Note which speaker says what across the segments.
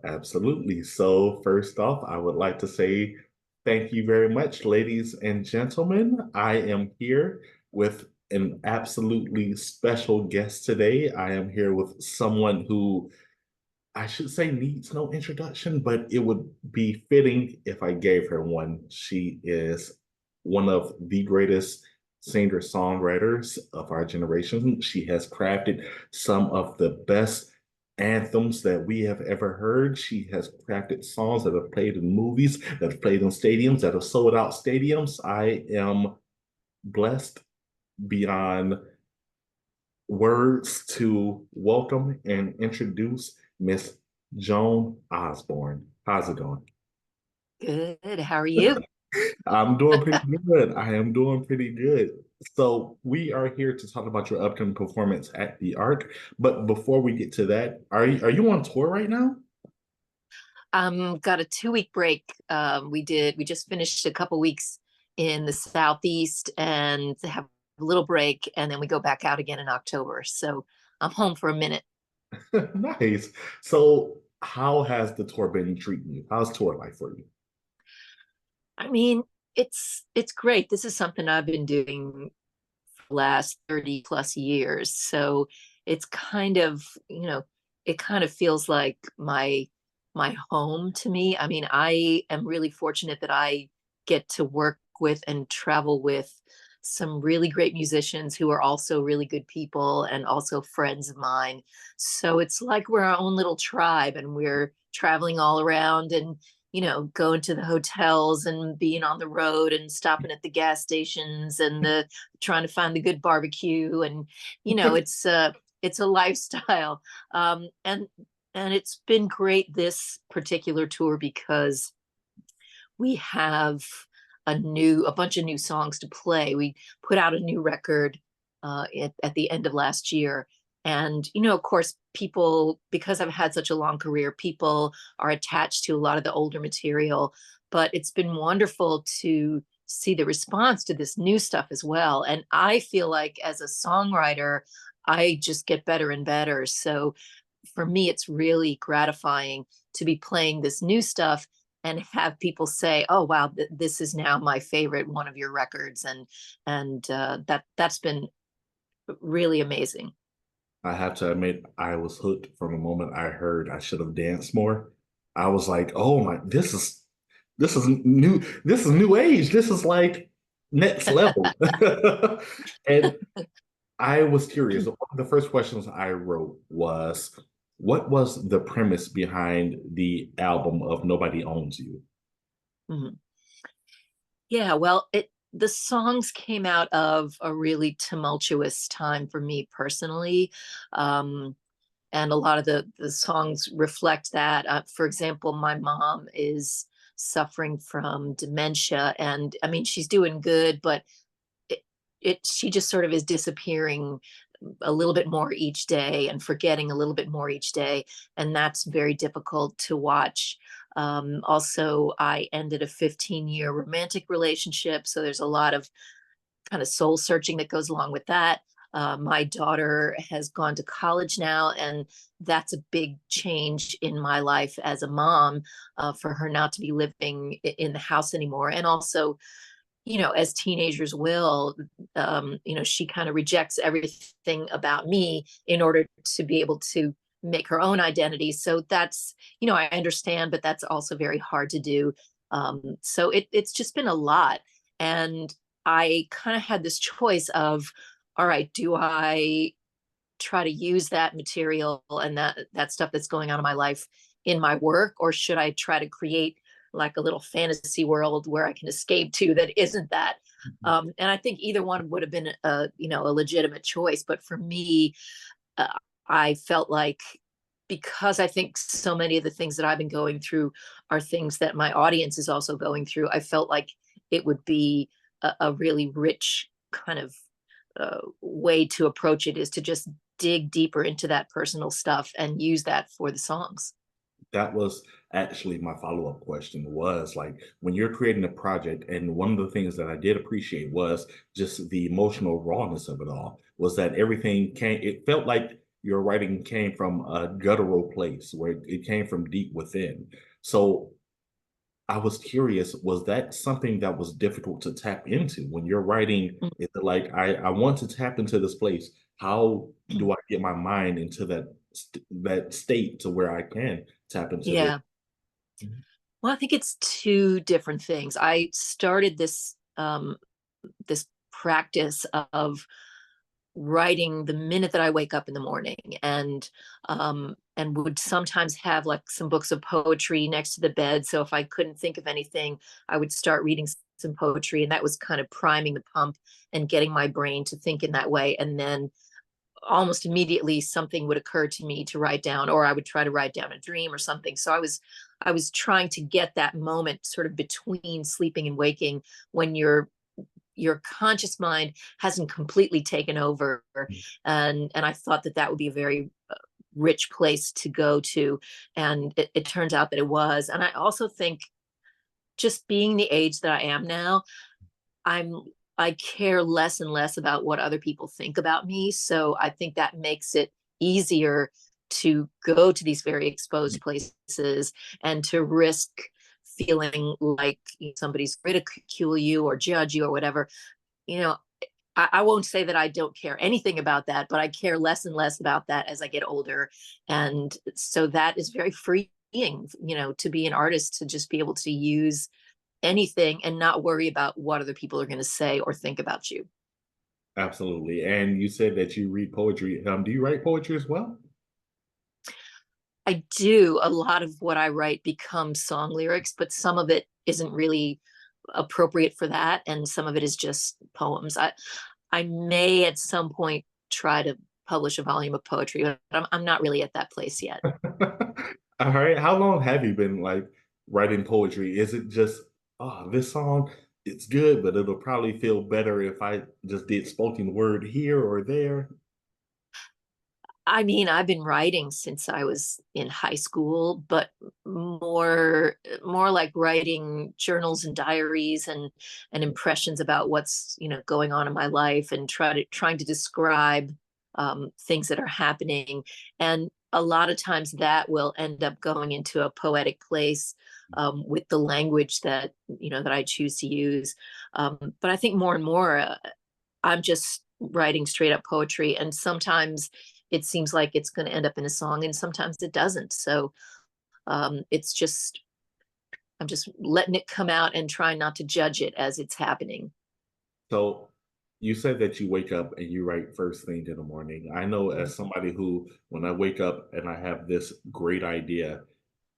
Speaker 1: Absolutely. So, first off, I would like to say thank you very much, ladies and gentlemen. I am here with an absolutely special guest today. I am here with someone who I should say needs no introduction, but it would be fitting if I gave her one. She is one of the greatest singer-songwriters of our generation. She has crafted some of the best anthems that we have ever heard. She has crafted songs that have played in movies, that have played in stadiums, that have sold out stadiums. I am blessed beyond words to welcome and introduce Miss Joan Osborne. How's it going?
Speaker 2: Good. How are you?
Speaker 1: I'm doing pretty good. I am doing pretty good. So we are here to talk about your upcoming performance at the Arc. But before we get to that, are you on tour right now?
Speaker 2: Got a 2 week break. We just finished a couple weeks in the Southeast and have a little break, and then we go back out again in October. So I'm home for a minute.
Speaker 1: Nice. So how has the tour been treating you? How's tour life for you?
Speaker 2: I mean, it's great. This is something I've been doing for the last 30 plus years. So it's kind of, it kind of feels like my home to me. I mean, I am really fortunate that I get to work with and travel with some really great musicians who are also really good people and also friends of mine. So it's like we're our own little tribe and we're traveling all around and going to the hotels and being on the road and stopping at the gas stations and the trying to find the good barbecue and it's a lifestyle. And it's been great this particular tour because we have a bunch of new songs to play. We put out a new record at the end of last year. And, of course, people, because I've had such a long career, people are attached to a lot of the older material. But it's been wonderful to see the response to this new stuff as well. And I feel like as a songwriter, I just get better and better. So for me, it's really gratifying to be playing this new stuff and have people say, "Oh, wow, this is now my favorite one of your records," and that's been really amazing.
Speaker 1: I have to admit, I was hooked from the moment I heard I should have danced more. I was like, oh my, this is new age. This is like next level. And I was curious. One of the first questions I wrote was, what was the premise behind the album of Nobody Owns You?
Speaker 2: Mhm. Yeah, well, it the songs came out of a really tumultuous time for me personally. Um, and a lot of the songs reflect that. For example, my mom is suffering from dementia, and I mean, she's doing good, but it, she just sort of is disappearing a little bit more each day and forgetting a little bit more each day, and that's very difficult to watch. Also, I ended a 15-year romantic relationship, so there's a lot of kind of soul searching that goes along with that. My daughter has gone to college now, and that's a big change in my life as a mom, for her not to be living in the house anymore. And also, as teenagers will, she kind of rejects everything about me in order to be able to make her own identity. So that's, I understand, but that's also very hard to do. So it's just been a lot. And I kind of had this choice of, all right, do I try to use that material and that stuff that's going on in my life in my work, or should I try to create like a little fantasy world where I can escape to that isn't that? And I think either one would have been a legitimate choice. But for me, uh, I felt like, because I think so many of the things that I've been going through are things that my audience is also going through, I felt like it would be a really rich kind of way to approach it, is to just dig deeper into that personal stuff and use that for the songs.
Speaker 1: That was actually my follow-up question was like when you're creating a project, and one of the things that I did appreciate was just the emotional rawness of it all, was that everything came, it felt like your writing came from a guttural place where it came from deep within. So I was curious, was that something that was difficult to tap into when you're writing? Is it like I want to tap into this place? How do I get my mind into that state to where I can tap into this?
Speaker 2: Yeah. Well, I think it's two different things. I started this practice of writing the minute that I wake up in the morning, and would sometimes have like some books of poetry next to the bed. So if I couldn't think of anything, I would start reading some poetry, and that was kind of priming the pump and getting my brain to think in that way. And then almost immediately something would occur to me to write down, or I would try to write down a dream or something. So I was trying to get that moment sort of between sleeping and waking, when your conscious mind hasn't completely taken over. And I thought that that would be a very rich place to go to, and it turns out that it was. And I also think, just being the age that I am now, I'm I care less and less about what other people think about me. So I think that makes it easier to go to these very exposed places and to risk feeling like somebody's ridicule you or judge you or whatever. You know, I won't say that I don't care anything about that, but I care less and less about that as I get older. And so that is very freeing, to be an artist, to just be able to use anything and not worry about what other people are going to say or think about you.
Speaker 1: Absolutely. And you said that you read poetry. Do you write poetry as well?
Speaker 2: I do. A lot of what I write becomes song lyrics, but some of it isn't really appropriate for that, and some of it is just poems. I may at some point try to publish a volume of poetry, but I'm not really at that place yet.
Speaker 1: All right. How long have you been like writing poetry? Is it just, oh, this song, it's good, but it'll probably feel better if I just did spoken word here or there?
Speaker 2: I mean, I've been writing since I was in high school, but more like writing journals and diaries and impressions about what's, going on in my life, and trying to describe things that are happening. And a lot of times that will end up going into a poetic place, with the language that I choose to use. But I think more and more, I'm just writing straight up poetry, and sometimes it seems like it's going to end up in a song, and sometimes it doesn't. So it's just I'm just letting it come out and trying not to judge it as it's happening.
Speaker 1: So you said that you wake up and you write first thing in the morning. I know as somebody who, when I wake up and I have this great idea,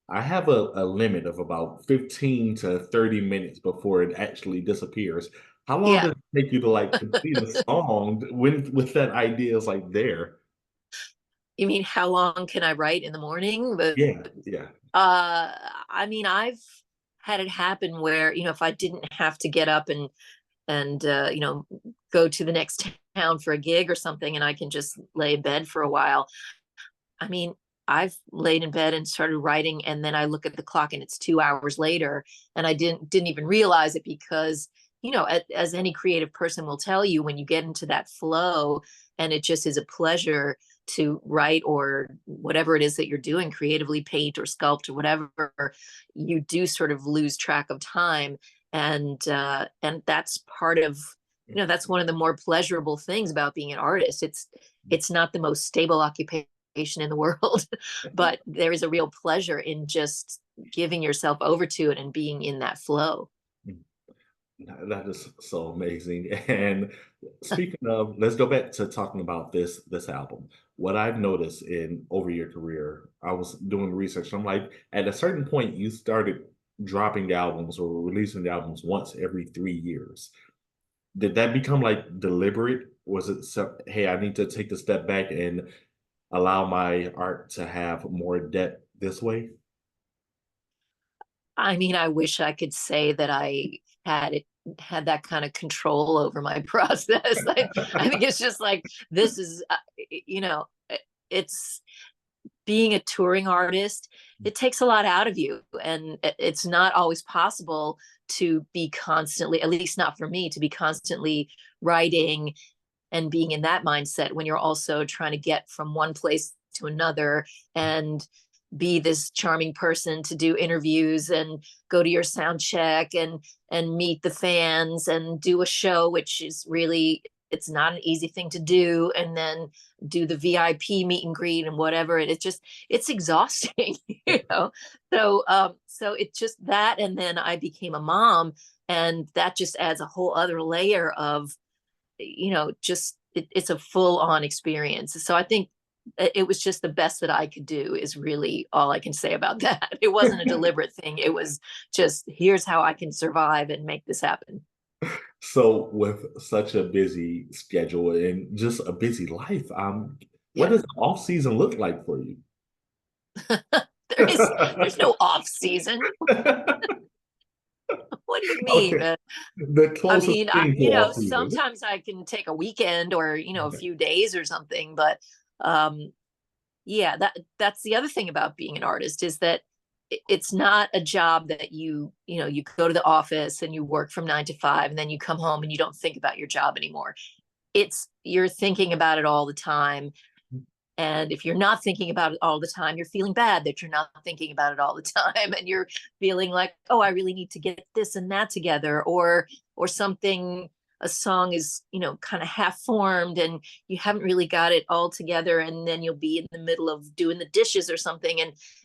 Speaker 1: I have a limit of about 15 to 30 minutes before it actually disappears. How long
Speaker 2: Yeah.
Speaker 1: does it take you to like complete a song when with that idea is like there?
Speaker 2: You mean how long can I write in the morning? But
Speaker 1: Yeah, yeah.
Speaker 2: I mean, I've had it happen where, if I didn't have to get up and go to the next town for a gig or something, and I can just lay in bed for a while. I mean, I've laid in bed and started writing, and then I look at the clock and it's 2 hours later, and I didn't even realize it, because as any creative person will tell you, when you get into that flow and it just is a pleasure to write or whatever it is that you're doing creatively, paint or sculpt or whatever, you do sort of lose track of time. And that's part of, that's one of the more pleasurable things about being an artist. It's not the most stable occupation in the world, but there is a real pleasure in just giving yourself over to it and being in that flow.
Speaker 1: That is so amazing. And speaking of, let's go back to talking about this album. What I've noticed in over your career, I was doing research. I'm like, at a certain point, you started dropping albums or releasing the albums once every 3 years. Did that become like deliberate? Was it hey, I need to take a step back and allow my art to have more depth this way?
Speaker 2: I mean, I wish I could say that I had that kind of control over my process. I think it's just like, this is, it's being a touring artist. It takes a lot out of you, and it's not always possible to be constantly, at least not for me, to be constantly writing and being in that mindset when you're also trying to get from one place to another and be this charming person to do interviews and go to your sound check and meet the fans and do a show, which is really, it's not an easy thing to do, and then do the VIP meet and greet and whatever. And it's just, it's exhausting, you know. So it's just that, and then I became a mom, and that just adds a whole other layer of, just it's a full on experience. So I think it was just the best that I could do, is really all I can say about that. It wasn't a deliberate thing. It was just, here's how I can survive and make this happen.
Speaker 1: So, with such a busy schedule and just a busy life, what
Speaker 2: Yeah.
Speaker 1: does off season look like for you?
Speaker 2: There's no off season. What do you mean?
Speaker 1: Okay, the
Speaker 2: I
Speaker 1: closest
Speaker 2: mean,
Speaker 1: thing to off season.
Speaker 2: sometimes I can take a weekend or, a few days or something, but um, yeah, that's the other thing about being an artist, is that it's not a job that you go to the office and you work from 9 to 5 and then you come home and you don't think about your job anymore. It's, you're thinking about it all the time. And if you're not thinking about it all the time, you're feeling bad that you're not thinking about it all the time. And you're feeling like, oh, I really need to get this and that together, or something, a song is, kind of half formed and you haven't really got it all together. And then you'll be in the middle of doing the dishes or something,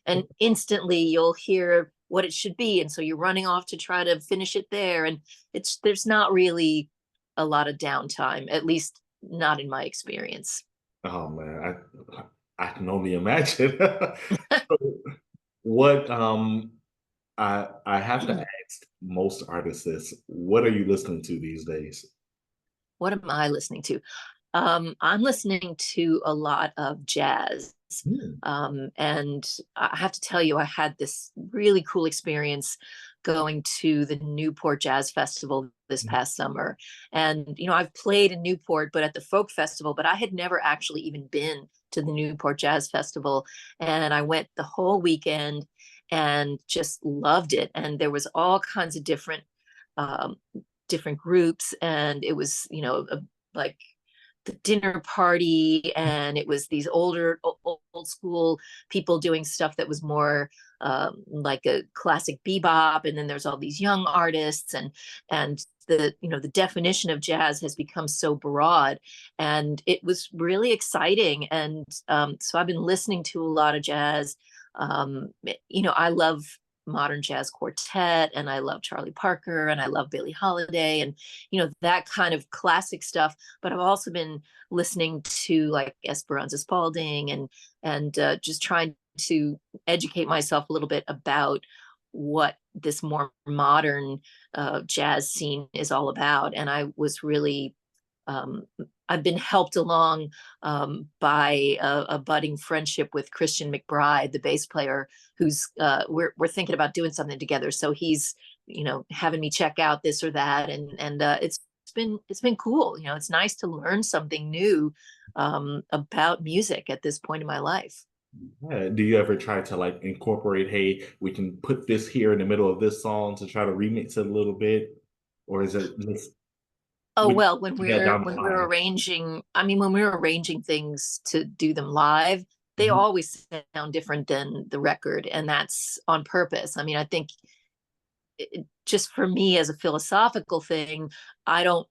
Speaker 2: and instantly you'll hear what it should be. And so you're running off to try to finish it there. And there's not really a lot of downtime, at least not in my experience.
Speaker 1: Oh man, I can only imagine. So, what I have to ask most artists this: what are you listening to these days?
Speaker 2: What am I listening to? I'm listening to a lot of jazz.
Speaker 1: Hmm.
Speaker 2: And I have to tell you, I had this really cool experience going to the Newport Jazz Festival this past summer. And, I've played in Newport, but at the folk festival, but I had never actually even been to the Newport Jazz Festival. And I went the whole weekend and just loved it. And there was all kinds of um, different groups, and it was, like the dinner party, and it was these old school people doing stuff that was more like a classic bebop, and then there's all these young artists, and the definition of jazz has become so broad, and it was really exciting. And so I've been listening to a lot of jazz. I love modern jazz quartet, and I love Charlie Parker, and I love Billie Holiday, and that kind of classic stuff. But I've also been listening to like Esperanza Spalding, and just trying to educate myself a little bit about what this more modern jazz scene is all about. And I was really um, I've been helped along by a budding friendship with Christian McBride, the bass player, who's we're thinking about doing something together. So he's having me check out this or that, and it's been cool. It's nice to learn something new about music at this point in my life.
Speaker 1: Do you ever try to like incorporate, hey, we can put this here in the middle of this song to try to remix it a little bit? Or is it just
Speaker 2: Oh,
Speaker 1: would you
Speaker 2: well,
Speaker 1: do that down the
Speaker 2: when we're
Speaker 1: line?
Speaker 2: arranging, I mean, when we're arranging things to do them live, they
Speaker 1: Mhm.
Speaker 2: always sound different than the record, and that's on purpose. I mean, I think just for me as a philosophical thing, I don't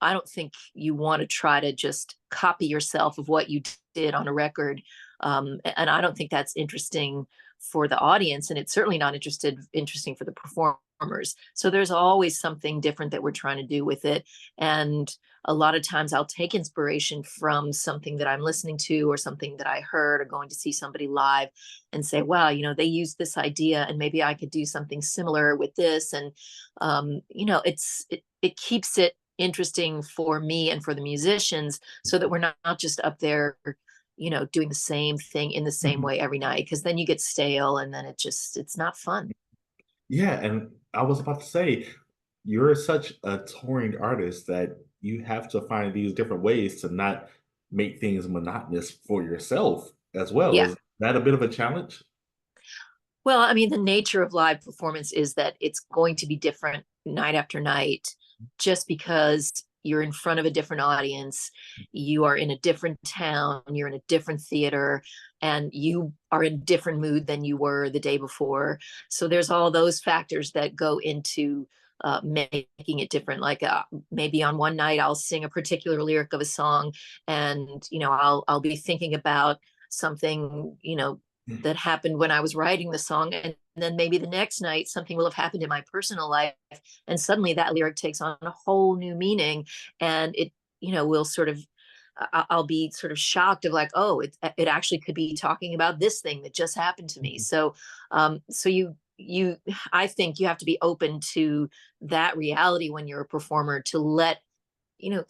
Speaker 2: I don't think you want to try to just copy yourself of what you did on a record. And I don't think that's interesting for the audience. And it's certainly not interesting for the performers. So there's always something different that we're trying to do with it. And a lot of times I'll take inspiration from something that I'm listening to or something that I heard or going to see somebody live and say, wow, they used this idea and maybe I could do something similar with this. And, it keeps it interesting for me and for the musicians, so that we're not just up there doing the same thing in the same
Speaker 1: Mhm.
Speaker 2: way every night, because then you get stale and then it's not fun.
Speaker 1: Yeah, and I was about to say, you're such a touring artist that you have to find these different ways to not make things monotonous for yourself as well.
Speaker 2: Yeah.
Speaker 1: Is that a bit of a challenge?
Speaker 2: Well, I mean, the nature of live performance is that it's going to be different night after night, just because you're in front of a different audience, you are in a different town, you're in a different theater, and you are in a different mood than you were the day before. So there's all those factors that go into making it different. Like maybe on one night I'll sing a particular lyric of a song, and I'll be thinking about something that happened when I was writing the song, and then maybe the next night something will have happened in my personal life, and suddenly that lyric takes on a whole new meaning, and it will sort of I'll be sort of shocked of like, oh, it actually could be talking about this thing that just happened to me. So you I think you have to be open to that reality when you're a performer, to let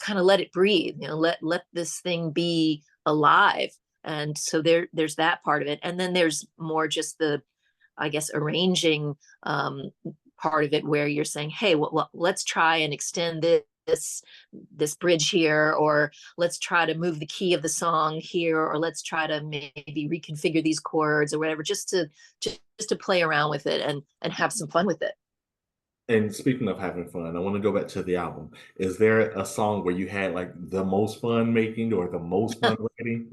Speaker 2: kind of let it breathe, let this thing be alive. And so there's that part of it, and then there's more just the, I guess, arranging part of it, where you're saying, hey, well, let's try and extend this bridge here, or let's try to move the key of the song here, or let's try to maybe reconfigure these chords or whatever, just to play around with it and have some fun with it.
Speaker 1: And speaking of having fun, I want to go back to the album. Is there a song where you had like the most fun making or the most fun writing?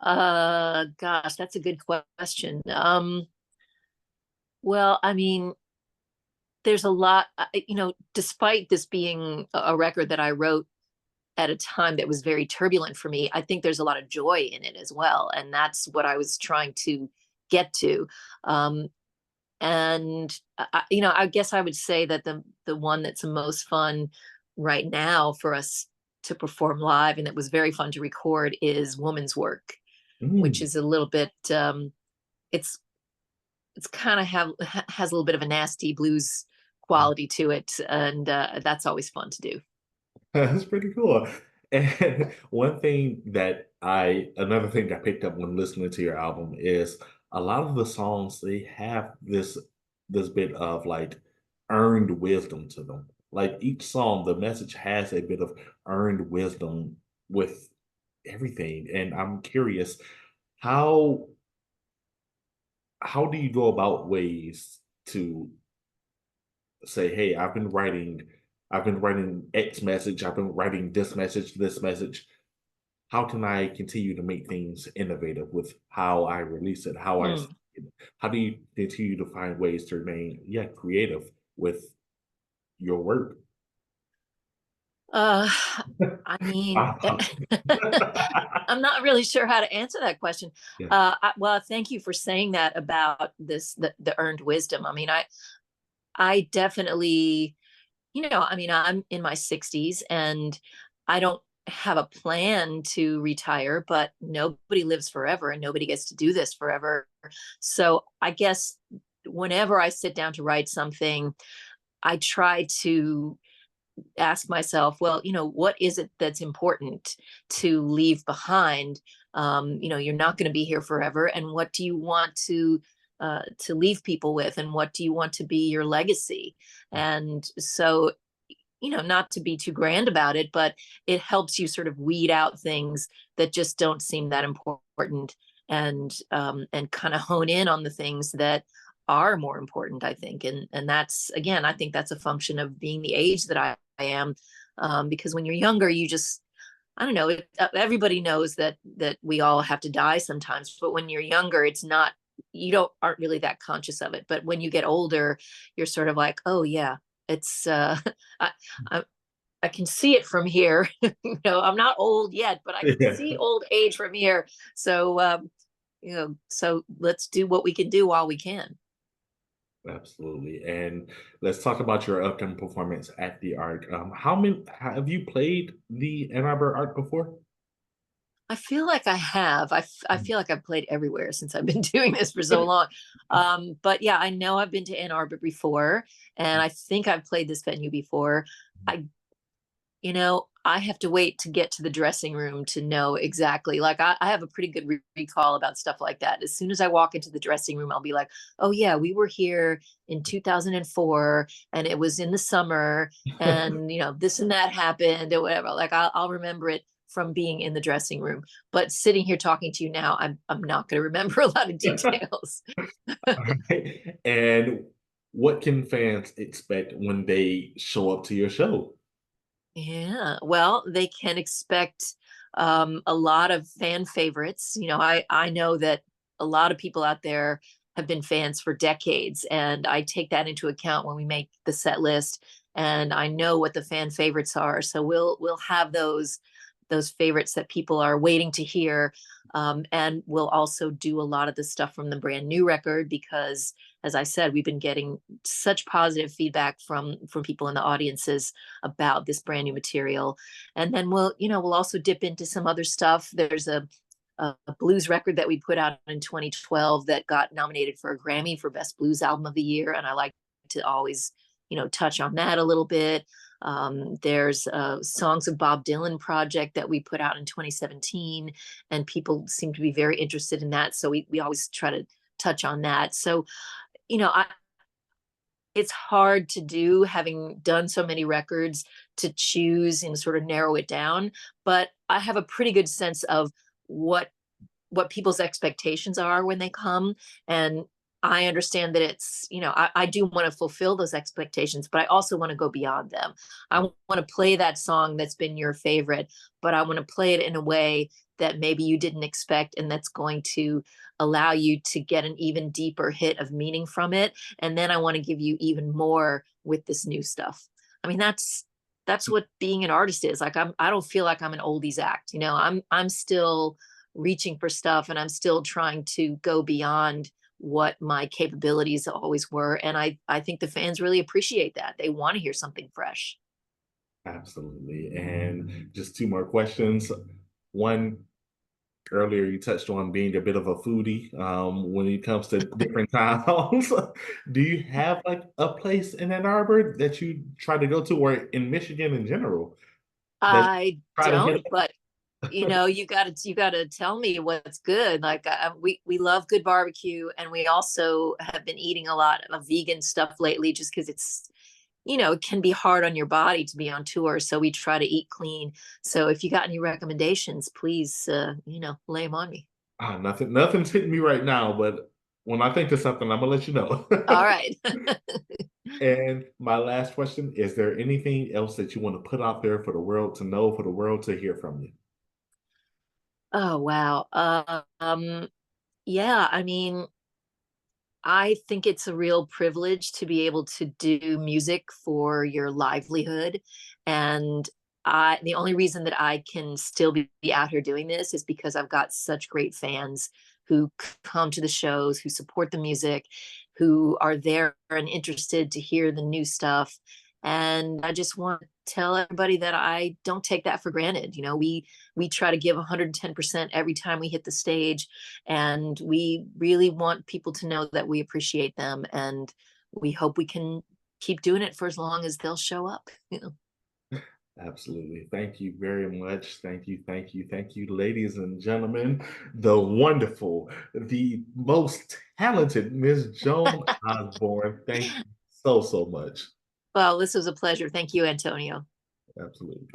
Speaker 2: Gosh, that's a good question. Well, I mean, there's a lot, despite this being a record that I wrote at a time that was very turbulent for me, I think there's a lot of joy in it as well. And that's what I was trying to get to. And I guess I would say that the one that's the most fun right now for us to perform live, and that was very fun to record, is Woman's Work, which
Speaker 1: Mm.
Speaker 2: is a little bit it's it's kind of has a little bit of a nasty blues quality to it, and that's always fun to do.
Speaker 1: That's pretty cool. And another thing I picked up when listening to your album is a lot of the songs, they have this bit of like earned wisdom to them. Like each song, the message has a bit of earned wisdom with everything. And I'm curious, how how do you go about ways to say, hey, I've been writing X message, I've been writing this message. How can I continue to make things innovative with how I release it, how I,
Speaker 2: Hmm.
Speaker 1: how do you continue to find ways to remain, yeah, creative with your work?
Speaker 2: uh I mean, I'm not really sure how to answer that question.
Speaker 1: Yeah.
Speaker 2: Well, thank you for saying that about the earned wisdom. I mean, I definitely, I mean, I'm in my 60s, and I don't have a plan to retire, but nobody lives forever and nobody gets to do this forever. So I guess whenever I sit down to write something, I try to ask myself, well, what is it that's important to leave behind? You're not going to be here forever, and what do you want to leave people with, and what do you want to be your legacy? And so, not to be too grand about it, but it helps you sort of weed out things that just don't seem that important, and kind of hone in on the things that are more important, I think. And that's, again, I think that's a function of being the age that I am, because when you're younger, you just, I don't know. Everybody knows that we all have to die sometimes, but when you're younger, it's not, you don't aren't really that conscious of it. But when you get older, you're sort of like, oh yeah, it's I, I I can see it from here. I'm not old yet, but I can
Speaker 1: Yeah.
Speaker 2: see old age from here. So so let's do what we can do while we can.
Speaker 1: Absolutely. And let's talk about your upcoming performance at the Arc. Have you played the Ann Arbor Arc before?
Speaker 2: I feel like I have. I feel like I've played everywhere since I've been doing this for so long. But yeah, I know I've been to Ann Arbor before, and I think I've played this venue before. I I have to wait to get to the dressing room to know exactly. Like I have a pretty good recall about stuff like that. As soon as I walk into the dressing room, I'll be like, "Oh yeah, we were here in 2004, and it was in the summer, and this and that happened, or whatever." Like I'll remember it from being in the dressing room. But sitting here talking to you now, I'm not going to remember a lot of details.
Speaker 1: Right? And what can fans expect when they show up to your show?
Speaker 2: Yeah, well, they can expect a lot of fan favorites. I know that a lot of people out there have been fans for decades, and I take that into account when we make the set list. And I know what the fan favorites are, so we'll have those favorites that people are waiting to hear. And we'll also do a lot of the stuff from the brand new record because, as I said, we've been getting such positive feedback from people in the audiences about this brand new material. And then we'll also dip into some other stuff. There's a blues record that we put out in 2012 that got nominated for a Grammy for Best Blues Album of the Year, and I like to always touch on that a little bit. There's Songs of Bob Dylan project that we put out in 2017, and people seem to be very interested in that. So we always try to touch on that. So, I it's hard to do having done so many records to choose and sort of narrow it down, but I have a pretty good sense of what what people's expectations are when they come. And I understand that I do want to fulfill those expectations, but I also want to go beyond them. I want to play that song that's been your favorite, but I want to play it in a way that maybe you didn't expect, and that's going to allow you to get an even deeper hit of meaning from it. And then I want to give you even more with this new stuff. I mean, that's what being an artist is. Like I don't feel like I'm an oldies act. I'm still reaching for stuff, and I'm still trying to go beyond what my capabilities always were. And I think the fans really appreciate that. They want to hear something fresh.
Speaker 1: Absolutely. And just two more questions. One, earlier you touched on being a bit of a foodie when it comes to different towns. Do you have like a place in Ann Arbor that you try to go to, or in Michigan in general, that you
Speaker 2: I
Speaker 1: try to hit
Speaker 2: don't, but you gotta tell me what's good. Like we love good barbecue, and we also have been eating a lot of vegan stuff lately, just because it can be hard on your body to be on tour. So we try to eat clean. So if you got any recommendations, please, lay them on me.
Speaker 1: nothing's hitting me right now, but when I think of something, I'm gonna let you know.
Speaker 2: All right.
Speaker 1: And my last question, is there anything else that you want to put out there for the world to know, for the world to hear from you?
Speaker 2: Oh, wow. Yeah, I mean, I think it's a real privilege to be able to do music for your livelihood. And the only reason that I can still be out here doing this is because I've got such great fans who come to the shows, who support the music, who are there and interested to hear the new stuff. And I just want to tell everybody that I don't take that for granted. We try to give 110% every time we hit the stage, and we really want people to know that we appreciate them, and we hope we can keep doing it for as long as they'll show up.
Speaker 1: Absolutely. Thank you very much. Thank you, thank you, thank you, ladies and gentlemen. The wonderful, the most talented Miss Joan Osborne. Thank you so, so much.
Speaker 2: Well, this was a pleasure. Thank you, Antonio.
Speaker 1: Absolutely.